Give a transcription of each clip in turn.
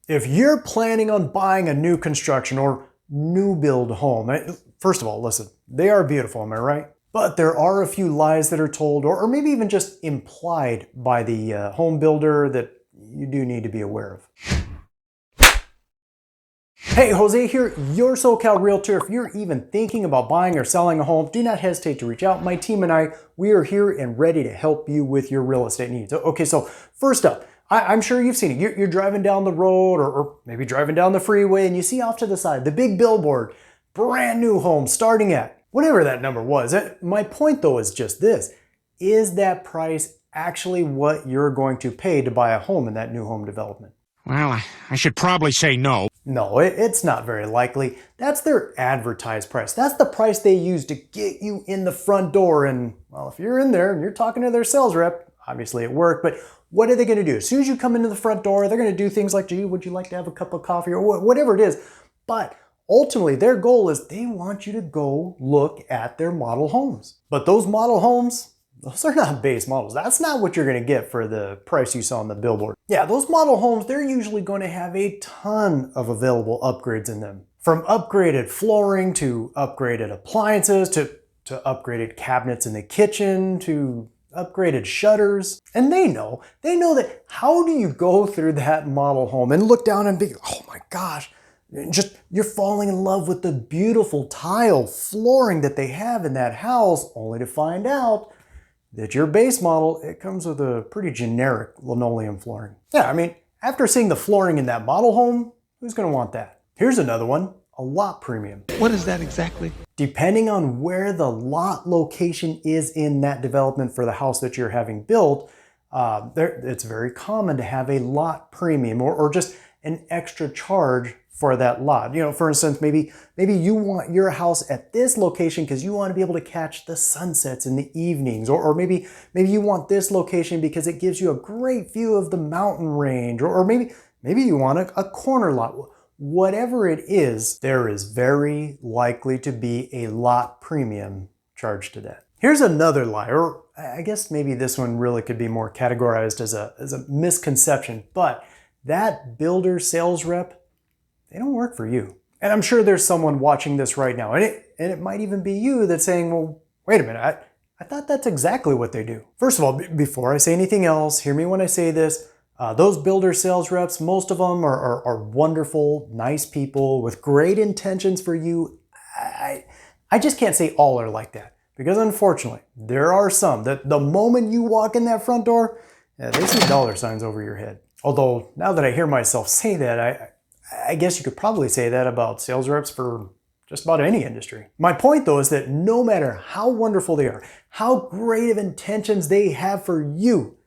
If you're planning on buying a new construction or new build home, first of all, listen, they are beautiful, am I right? But there are a few lies that are told, or maybe even just implied by the home builder that you do need to be aware of. Hey, Jose here, your SoCal Realtor. If you're even thinking about buying or selling a home, do not hesitate to reach out. My team and I, we are here and ready to help you with your real estate needs. Okay, so first up, I'm sure you've seen it. You're driving down the road or maybe driving down the freeway and you see off to the side the big billboard, brand new home starting at whatever that number was. My point though is just this. Is that price actually what you're going to pay to buy a home in that new home development? Well, I should probably say no. No, it's not very likely. That's their advertised price. That's the price they use to get you in the front door. And well, if you're in there and you're talking to their sales rep, obviously it worked, but what are they going to do? As soon as you come into the front door, they're going to do things like, gee, would you like to have a cup of coffee or whatever it is. But ultimately, their goal is they want you to go look at their model homes. But those model homes, those are not base models. That's not what you're going to get for the price you saw on the billboard. Yeah, those model homes, they're usually going to have a ton of available upgrades in them. From upgraded flooring to upgraded appliances to upgraded cabinets in the kitchen to upgraded shutters. And they know that how do you go through that model home and look down and be, oh my gosh, just you're falling in love with the beautiful tile flooring that they have in that house, only to find out that your base model, it comes with a pretty generic linoleum flooring. Yeah, I mean, after seeing the flooring in that model home, who's gonna want that? Here's another one, a lot premium. What is that exactly? Depending on where the lot location is in that development for the house that you're having built, it's very common to have a lot premium or just an extra charge for that lot. You know, for instance, maybe you want your house at this location because you want to be able to catch the sunsets in the evenings, or maybe you want this location because it gives you a great view of the mountain range, or maybe you want a corner lot. Whatever it is, there is very likely to be a lot premium charged to that. Here's another lie, or I guess maybe this one really could be more categorized as a misconception, but that builder sales rep, they don't work for you. And I'm sure there's someone watching this right now, and it might even be you that's saying, well, wait a minute, I thought that's exactly what they do. First of all, before I say anything else, hear me when I say this, those builder sales reps, most of them are wonderful, nice people with great intentions for you. I just can't say all are like that, because unfortunately, there are some that the moment you walk in that front door, they see dollar signs over your head. Although, now that I hear myself say that, I guess you could probably say that about sales reps for just about any industry. My point though is that no matter how wonderful they are, how great of intentions they have for you,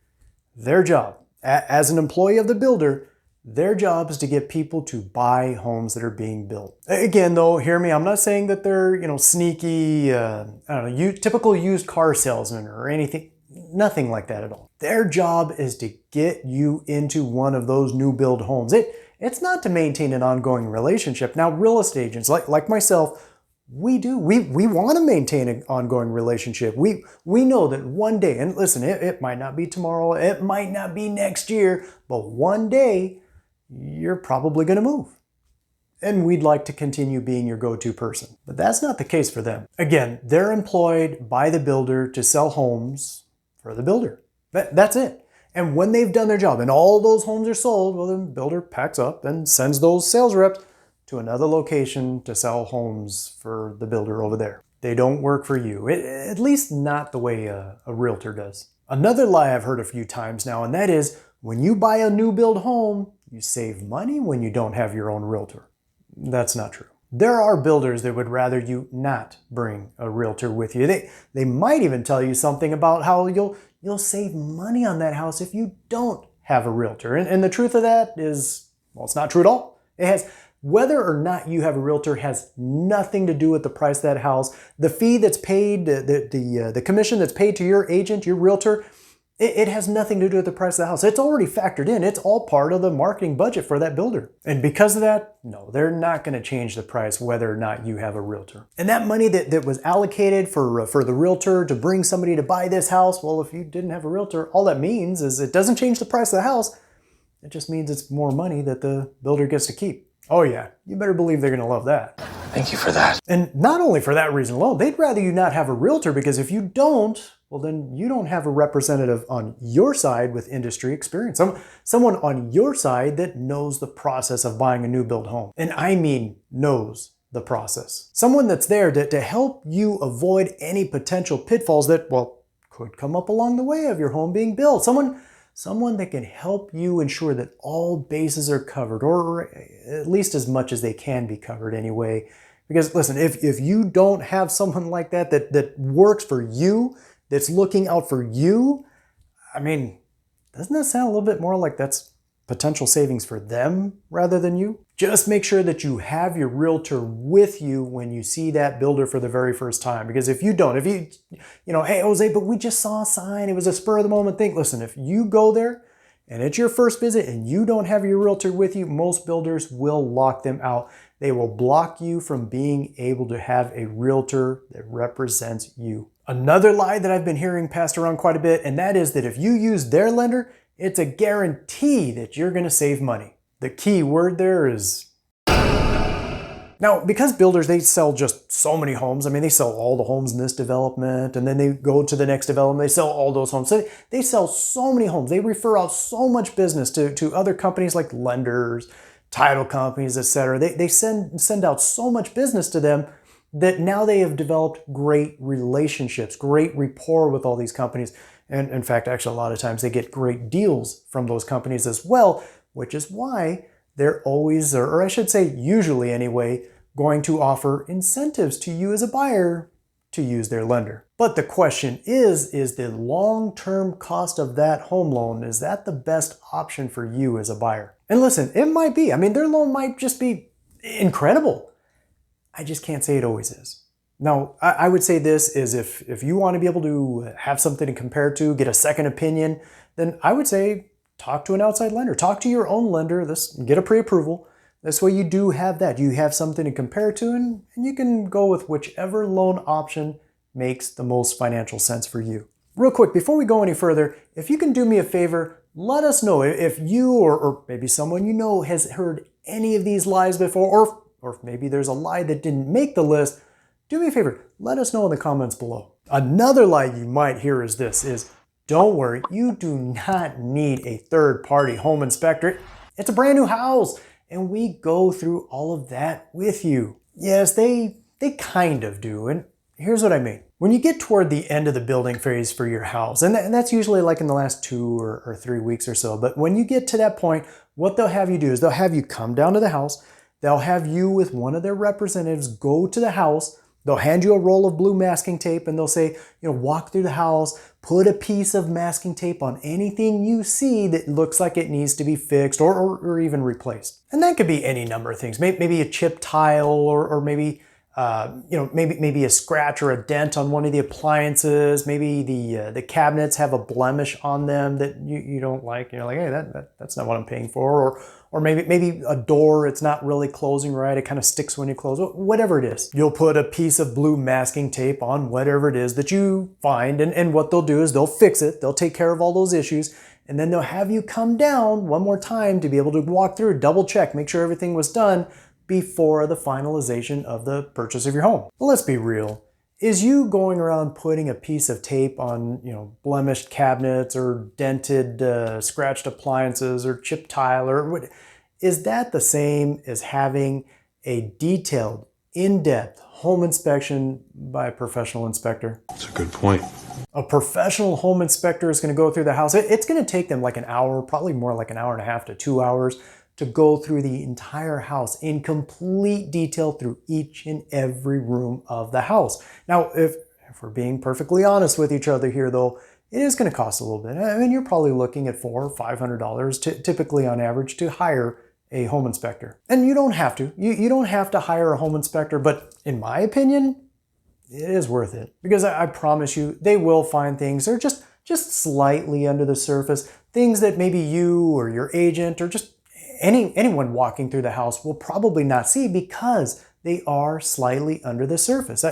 their job as an employee of the builder, their job is to get people to buy homes that are being built. Again though, hear me, I'm not saying that they're, sneaky, I don't know, typical used car salesman or anything, nothing like that at all. Their job is to get you into one of those new build homes. It's not to maintain an ongoing relationship. Now, real estate agents like myself, we want to maintain an ongoing relationship. We know that one day, and listen, it might not be tomorrow, it might not be next year, but one day you're probably going to move. And we'd like to continue being your go-to person. But that's not the case for them. Again, they're employed by the builder to sell homes for the builder. That's it. And when they've done their job and all those homes are sold, well, the builder packs up and sends those sales reps to another location to sell homes for the builder over there. They don't work for you, at least not the way a realtor does. Another lie I've heard a few times now, and that is when you buy a new build home, you save money when you don't have your own realtor. That's not true. There are builders that would rather you not bring a realtor with you. They might even tell you something about how you'll save money on that house if you don't have a realtor. And the truth of that is, well, it's not true at all. Whether or not you have a realtor has nothing to do with the price of that house. The fee that's paid, the commission that's paid to your agent, your realtor, it has nothing to do with the price of the house. It's already factored in. It's all part of the marketing budget for that builder. And because of that, no, they're not going to change the price whether or not you have a realtor. And that money that was allocated for the realtor to bring somebody to buy this house, well, if you didn't have a realtor, all that means is it doesn't change the price of the house. It just means it's more money that the builder gets to keep. Oh yeah, you better believe they're going to love that. Thank you for that. And not only for that reason alone, they'd rather you not have a realtor, because if you don't, well, then you don't have a representative on your side with industry experience. Someone on your side that knows the process of buying a new build home. And I mean knows the process. Someone that's there to help you avoid any potential pitfalls that, well, could come up along the way of your home being built. Someone that can help you ensure that all bases are covered, or at least as much as they can be covered anyway. Because listen, if you don't have someone like that works for you, that's looking out for you, I mean, doesn't that sound a little bit more like that's potential savings for them rather than you? Just make sure that you have your realtor with you when you see that builder for the very first time. Because if you don't, hey Jose, but we just saw a sign, it was a spur of the moment thing. Listen, if you go there and it's your first visit and you don't have your realtor with you, most builders will lock them out. They will block you from being able to have a realtor that represents you. Another lie that I've been hearing passed around quite a bit, and that is that if you use their lender, it's a guarantee that you're going to save money. The key word there is... Now, because builders, they sell just so many homes. I mean, they sell all the homes in this development, and then they go to the next development, they sell all those homes. So they sell so many homes. They refer out so much business to other companies like lenders, title companies, etc. They send out so much business to them that now they have developed great relationships, great rapport with all these companies. And in fact, actually, a lot of times they get great deals from those companies as well, which is why they're always, or I should say usually anyway, going to offer incentives to you as a buyer to use their lender. But the question is the long-term cost of that home loan, is that the best option for you as a buyer? And listen, it might be. I mean, their loan might just be incredible. I just can't say it always is. Now, I would say this is if you want to be able to have something to compare to, get a second opinion, then I would say talk to an outside lender. Talk to your own lender, get a pre-approval. This way you do have that. You have something to compare to, and you can go with whichever loan option makes the most financial sense for you. Real quick, before we go any further, if you can do me a favor, let us know if you or maybe someone you know has heard any of these lies before, or if maybe there's a lie that didn't make the list. Do me a favor, let us know in the comments below. Another lie you might hear is this, don't worry, you do not need a third-party home inspector. It's a brand new house, and we go through all of that with you. Yes, they kind of do, and here's what I mean. When you get toward the end of the building phase for your house, and that's usually like in the last 2 or 3 weeks or so, but when you get to that point, what they'll have you do is they'll have you come down to the house, they'll have you with one of their representatives go to the house, they'll hand you a roll of blue masking tape and they'll say, walk through the house, put a piece of masking tape on anything you see that looks like it needs to be fixed or even replaced. And that could be any number of things. Maybe a chipped tile or maybe maybe a scratch or a dent on one of the appliances. Maybe the cabinets have a blemish on them that you don't like. You're like, hey, that's not what I'm paying for. Or maybe a door, it's not really closing right. It kind of sticks when you close. Whatever it is, you'll put a piece of blue masking tape on whatever it is that you find. And what they'll do is they'll fix it. They'll take care of all those issues. And then they'll have you come down one more time to be able to walk through, double check, make sure everything was done before the finalization of the purchase of your home. Well, let's be real. Is you going around putting a piece of tape on, blemished cabinets or dented, scratched appliances or chipped tile, or what? Is that the same as having a detailed, in-depth home inspection by a professional inspector? That's a good point. A professional home inspector is going to go through the house. It's going to take them like an hour, probably more like an hour and a half to 2 hours, to go through the entire house in complete detail through each and every room of the house. Now, if we're being perfectly honest with each other here, though, it is going to cost a little bit. I mean, you're probably looking at $400 or $500 typically on average to hire a home inspector. And you don't have to. You don't have to hire a home inspector, but in my opinion, it is worth it. Because I promise you, they will find things that are just slightly under the surface, things that maybe you or your agent or just anyone walking through the house will probably not see because they are slightly under the surface.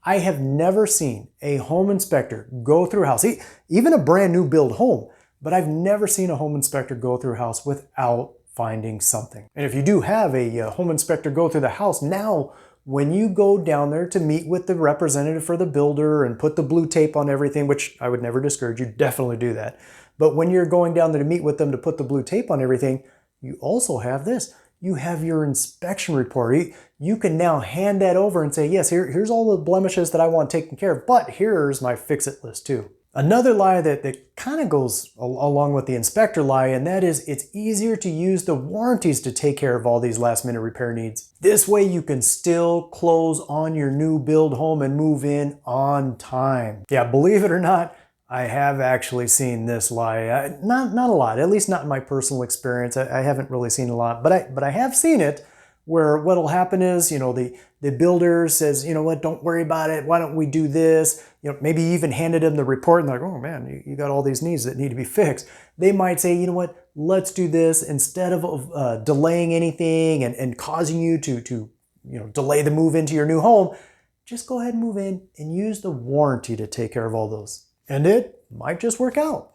I have never seen a home inspector go through a house, even a brand new build home, but I've never seen a home inspector go through a house without finding something. And if you do have a home inspector go through the house, now when you go down there to meet with the representative for the builder and put the blue tape on everything, which I would never discourage, you definitely do that. But when you're going down there to meet with them to put the blue tape on everything, you also have this. You have your inspection report. You can now hand that over and say, yes, here's all the blemishes that I want taken care of, but here's my fix-it list too. Another lie that kind of goes along with the inspector lie, and that is it's easier to use the warranties to take care of all these last minute repair needs. This way you can still close on your new build home and move in on time. Yeah, believe it or not, I have actually seen this lie. Not a lot, at least not in my personal experience. I haven't really seen a lot, but I have seen it where what'll happen is, the builder says, you know what, don't worry about it. Why don't we do this? Maybe even handed them the report and they're like, oh man, you got all these needs that need to be fixed. They might say, you know what, let's do this instead of delaying anything and causing you to delay the move into your new home. Just go ahead and move in and use the warranty to take care of all those. And it might just work out,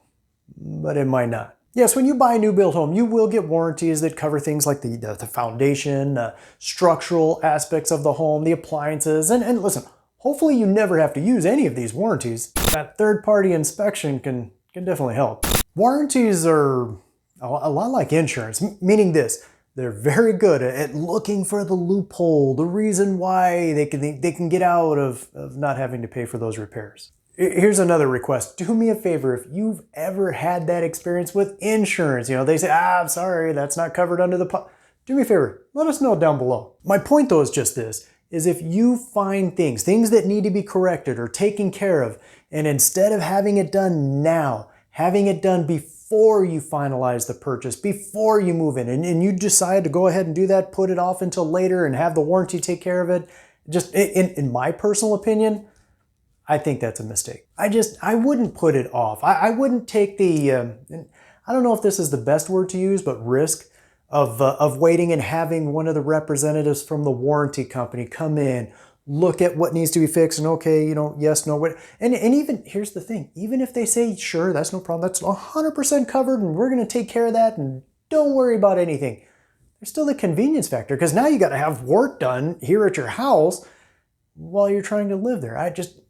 but it might not. Yes, when you buy a new build home, you will get warranties that cover things like the foundation, structural aspects of the home, the appliances, and listen, hopefully you never have to use any of these warranties. That third-party inspection can definitely help. Warranties are a lot like insurance, meaning this. They're very good at looking for the loophole, the reason why they can get out of not having to pay for those repairs. Here's another request. Do me a favor, if you've ever had that experience with insurance, they say, I'm sorry, that's not covered under the policy. Do me a favor, let us know down below. My point though is just this, is if you find things that need to be corrected or taken care of, and instead of having it done now, having it done before you finalize the purchase, before you move in, and you decide to go ahead and do that, put it off until later and have the warranty take care of it, just in my personal opinion, I think that's a mistake. I wouldn't put it off. I wouldn't take the, I don't know if this is the best word to use, but risk of waiting and having one of the representatives from the warranty company come in, look at what needs to be fixed, and okay, yes, no, what, and even, here's the thing, even if they say, sure, that's no problem, that's 100% covered, and we're gonna take care of that, and don't worry about anything. There's still the convenience factor, because now you gotta have work done here at your house while you're trying to live there.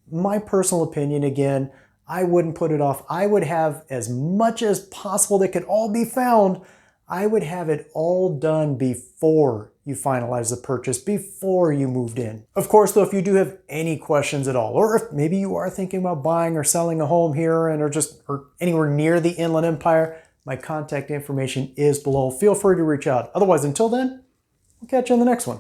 My personal opinion, again, I wouldn't put it off. I would have as much as possible that could all be found. I would have it all done before you finalize the purchase, before you moved in. Of course, though, if you do have any questions at all, or if maybe you are thinking about buying or selling a home here or anywhere near the Inland Empire, my contact information is below. Feel free to reach out. Otherwise, until then, we'll catch you in the next one.